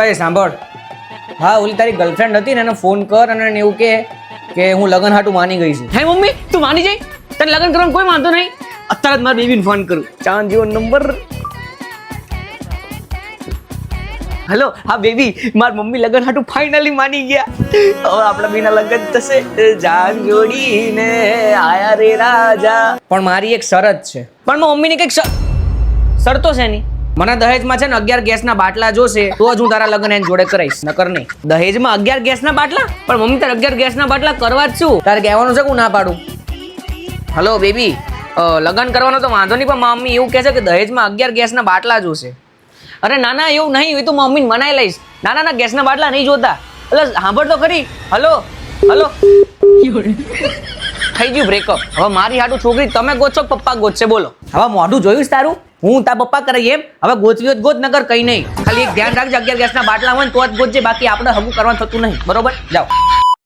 અરે સાંભળ, હા ઓલી તારી ગર્લફ્રેન્ડ હતી ને એને ફોન કર અને એને એવું કે હું લગન હાટું માની ગઈ છું. હે મમ્મી તું માની જઈ, તને લગ્ન કરવાનો કોઈ વાંધો નહીં. અત્યારે જ મારા બેબીને ફોન કરું. ચાંદ જેવો નંબર. હેલો, હા બેબી, મારી મમ્મી લગ્ન હાટું ફાઇનલી માની ગયા. હવે આપણા બેના લગ્ન થશે. જાન જોડીને આયા રે રાજા. પણ મારી એક શરત છે. પણ મારી મમ્મીને કંઈક શરતો છે નહીં. મને દહેજમાં છે ને 11 ગેસના બાટલા જોશે તો જ હું તારા લગ્ન એની જોડે કરાઈશ, નકર નહીં. દહેજમાં 11 ગેસના બાટલા? પણ મમ્મી તારે 11 ગેસના બાટલા કરવા જ શું? તારે કહેવાનું છે કે હું ના પાડું? હલો બેબી, લગ્ન કરવાનો તો વાંધો નહીં, પણ મમ્મી એવું કહે છે કે દહેજમાં 11 ગેસના બાટલા જોશે. અરે ના ના એવું નહીં, એ તો મમ્મીને મનાઈ લઈશ. ના ના ના, ગેસના બાટલા નહીં જોતા. એટલે સાંભળ તો ખરી. હલો હલો, થઈ ગયું બ્રેકઅપ. હવે મારી હાટું છોકરી તમે ગોતશો પપ્પા ગોતશે? બોલો. હવે મોઢું જોયું છે તારું? હું તારા પપ્પા કરે એમ? હવે ગોતવી ગોત નકર કઈ નહીં. ખાલી એક ધ્યાન રાખજે, 11 ગેસના બાટલા હોય ને તો જ ગોતજે, બાકી આપણે હમું કરવાનું થતું નહીં. બરોબર? જાઓ.